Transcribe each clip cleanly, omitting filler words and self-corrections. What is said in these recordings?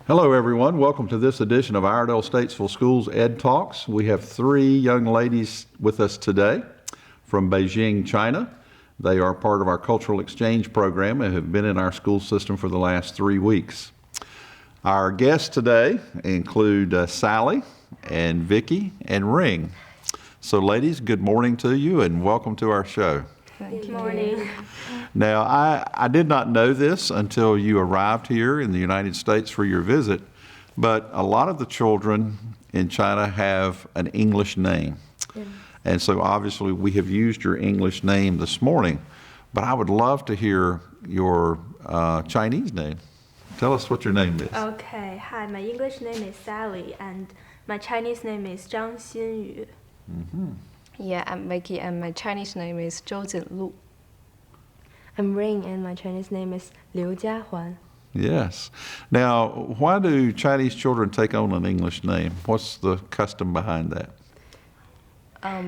Hello, everyone. Welcome to this edition of Iredell-Statesville Schools EDtalks. We have three young ladies with us today from Beijing, China. They are part of our cultural exchange program and have been in our school system for the last 3 weeks. Our guests today include Sally and Vicky and Ring. So, ladies, good morning to you and welcome to our show. Good morning. Now, I did not know this until you arrived here in the United States for your visit, but a lot of the children in China have an English name. Yeah. And so obviously we have used your English name this morning, but I would love to hear your Chinese name. Tell us what your name is. Okay, hi, my English name is Sally and my Chinese name is Zhang Xinyu. Mm-hmm. Yeah, I'm Vicky and my Chinese name is Zhou Jinlu. I'm Ring and my Chinese name is Liu Jiahuan. Yes. Now, why do Chinese children take on an English name? What's the custom behind that?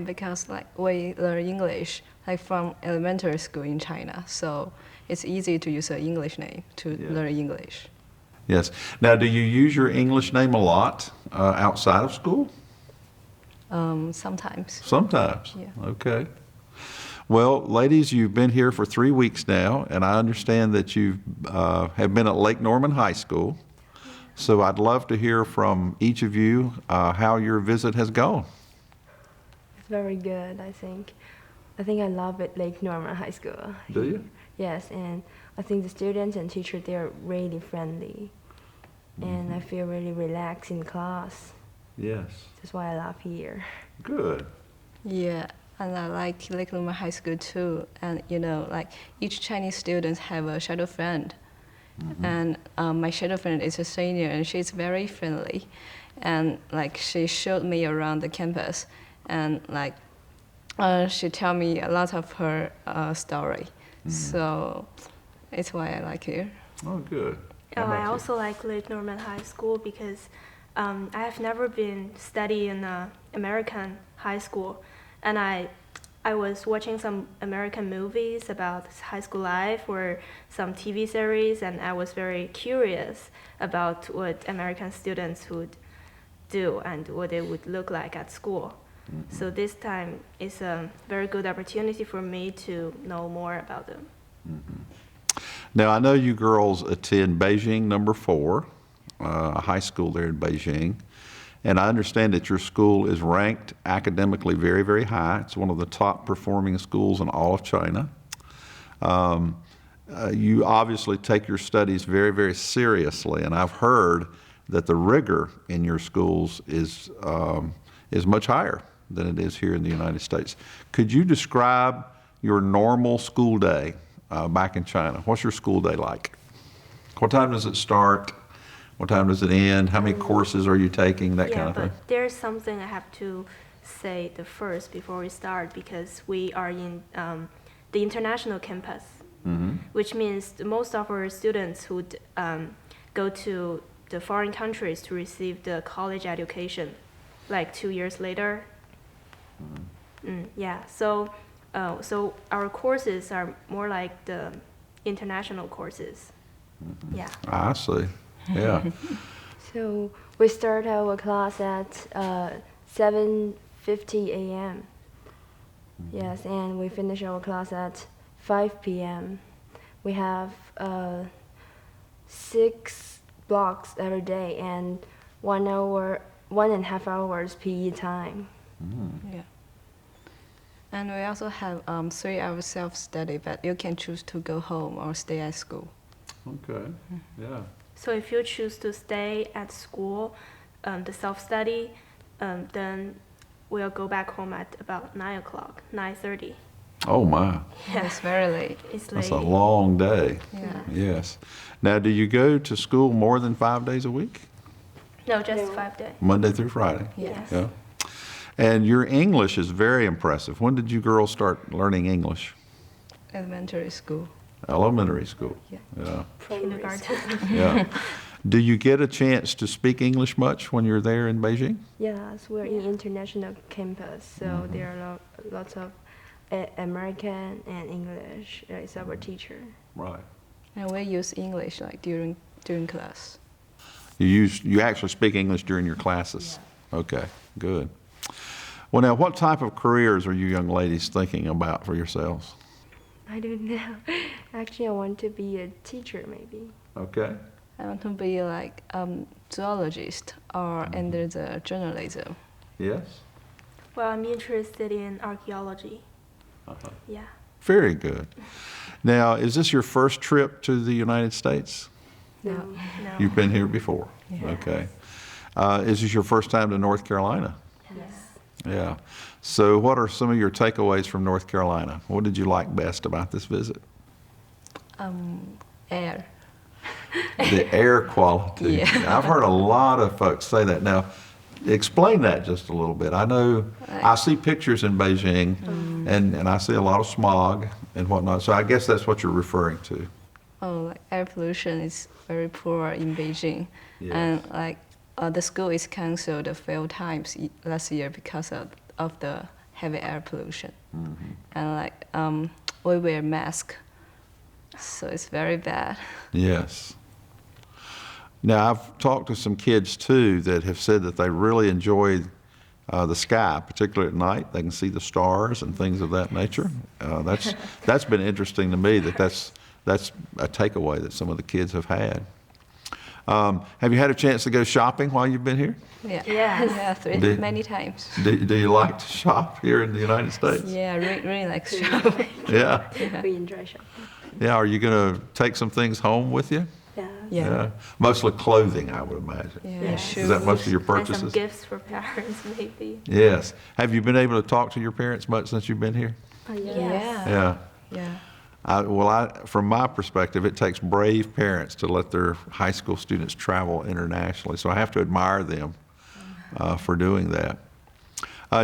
Because we learn English from elementary school in China, so it's easy to use an English name to learn English. Yes. Now, do you use your English name a lot outside of school? Sometimes. Sometimes? Yeah. Okay. Well, ladies, you've been here for 3 weeks now, and I understand that you have been at Lake Norman High School. So I'd love to hear from each of you how your visit has gone. It's very good, I think. I think I love it, Lake Norman High School. Do you? Yes, and I think the students and teachers, they are really friendly. And I feel really relaxed in class. Yes. That's why I love here. Good. Yeah, and I like Lake Norman High School too. And each Chinese student have a shadow friend. Mm-hmm. And my shadow friend is a senior and she's very friendly. And she showed me around the campus and she tell me a lot of her story. Mm-hmm. So it's why I like here. Oh, good. I also like Lake Norman High School because I have never been studying in an American high school, and I was watching some American movies about high school life or some TV series, and I was very curious about what American students would do and what it would look like at school. Mm-hmm. So this time is a very good opportunity for me to know more about them. Mm-hmm. Now, I know you girls attend Beijing number 4. A high school there in Beijing. And I understand that your school is ranked academically very, very high. It's one of the top performing schools in all of China. You obviously take your studies very, very seriously, and I've heard that the rigor in your schools is much higher than it is here in the United States. Could you describe your normal school day back in China? What's your school day like? What time does it start? What time does it end? How many courses are you taking? That kind of thing. Yeah, but there's something I have to say the first before we start because we are in the international campus, mm-hmm. which means most of our students would go to the foreign countries to receive the college education, 2 years later. Mm-hmm. So our courses are more like the international courses. Mm-hmm. Yeah. I see. Yeah. So we start our class at 7:50 a.m. Yes, and we finish our class at 5 p.m. We have 6 blocks every day and 1.5 hours PE time. Mm. Yeah. And we also have 3 hours self-study, but you can choose to go home or stay at school. Okay. Yeah. So if you choose to stay at school, the self-study, then we'll go back home at about 9 o'clock, 9:30. Oh, my. Yeah. It's very late. It's That's late. a long day. Yeah. Yes. Now, do you go to school more than 5 days a week? No, just 5 days. Monday through Friday? Yes. Yeah. And your English is very impressive. When did you girls start learning English? Elementary school. Elementary school. Yeah. Kindergarten. Yeah. Do you get a chance to speak English much when you're there in Beijing? Yes, we're in international campus, so there are lots of American and English. It's our teacher. Right. And we use English during class. You actually speak English during your classes? Okay, good. Well, now, what type of careers are you young ladies thinking about for yourselves? I don't know. Actually, I want to be a teacher, maybe. Okay. I want to be like zoologist or enter the journalism. Yes? Well, I'm interested in archaeology. Uh-huh. Yeah. Very good. Now, is this your first trip to the United States? No. No. You've been here before? Yeah. Okay. Is this your first time to North Carolina? Yes. Yeah. So what are some of your takeaways from North Carolina? What did you like best about this visit? Air. The air quality. Yeah. I've heard a lot of folks say that. Now, explain that just a little bit. I know I see pictures in Beijing, and I see a lot of smog and whatnot. So I guess that's what you're referring to. Oh, like air pollution is very poor in Beijing, Yes. and like the school is canceled a few times last year because of the heavy air pollution, and like we wear mask, so it's very bad. Yes. Now, I've talked to some kids too that have said that they really enjoy the sky, particularly at night. They can see the stars and things of that nature. That's been interesting to me. That's a takeaway that some of the kids have had. Have you had a chance to go shopping while you've been here? Yeah, Yes. yeah, many times. Do you like to shop here in the United States? Yeah, really like shopping. Yeah. We enjoy shopping. Yeah. Are you going to take some things home with you? Yeah. Yeah. Mostly clothing, I would imagine. Yeah, Yeah. shoes. Is that most of your And some purchases? gifts for parents, maybe. Yes. Have you been able to talk to your parents much since you've been here? Yes. Yeah. Yeah. Yeah. From my perspective, it takes brave parents to let their high school students travel internationally. So I have to admire them for doing that.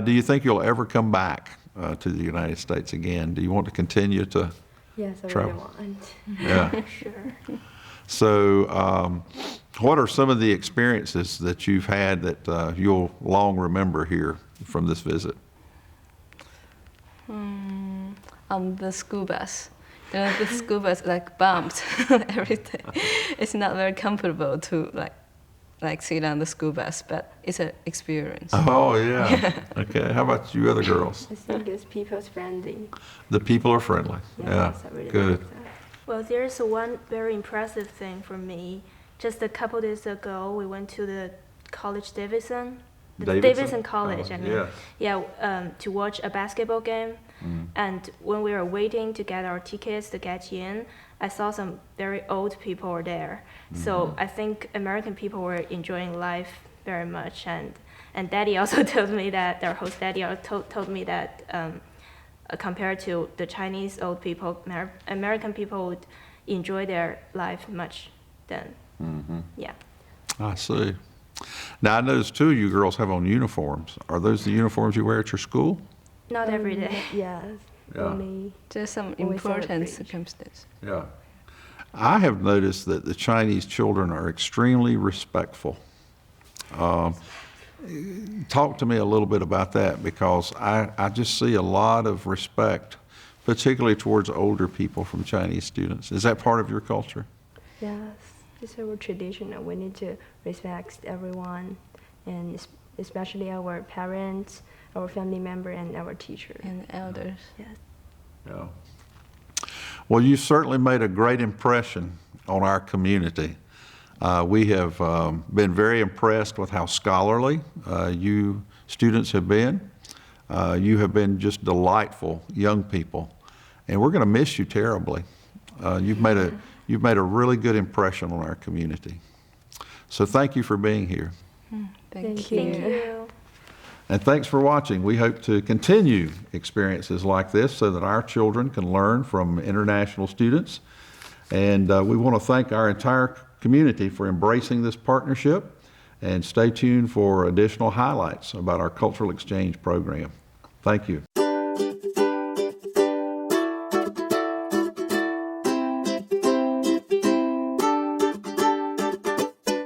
Do you think you'll ever come back to the United States again? Do you want to continue to? Yes, I really Travel. want. Yeah. Sure. So, what are some of the experiences that you've had that you'll long remember here from this visit? The school bus. You know, the school bus like bumped every day. It's not very comfortable to like sit on the school bus, but it's an experience. Oh, yeah. Okay. How about you other girls? I think it's people's friendly. The people are friendly. Yeah. Yes, I really Good. like that. Well, there's one very impressive thing for me. Just a couple days ago, we went to the College Davidson. Davidson College, Oh, I mean. yeah. Yeah, to watch a basketball game. And when we were waiting to get our tickets to get in, I saw some very old people were there. So I think American people were enjoying life very much. And Daddy also told me that, their host Daddy also told me that compared to the Chinese old people, American people would enjoy their life much then. Yeah. I see. Now, I noticed two of you girls have on uniforms. Are those the uniforms you wear at your school? Not every day. Yes. Yeah. Only. Just some Always important celebrate. circumstances. Yeah. I have noticed that the Chinese children are extremely respectful. Talk to me a little bit about that, because I just see a lot of respect, particularly towards older people from Chinese students. Is that part of your culture? Yes. It's our tradition. We need to respect everyone, and especially our parents, our family member, and our teacher. And elders. Yes. Yeah. Well, you certainly made a great impression on our community. We have been very impressed with how scholarly you students have been. You have been just delightful young people, and we're going to miss you terribly. You've made a really good impression on our community. So thank you for being here. Thank you. Thank you. And thanks for watching. We hope to continue experiences like this so that our children can learn from international students. And we want to thank our entire community for embracing this partnership. And stay tuned for additional highlights about our cultural exchange program. Thank you.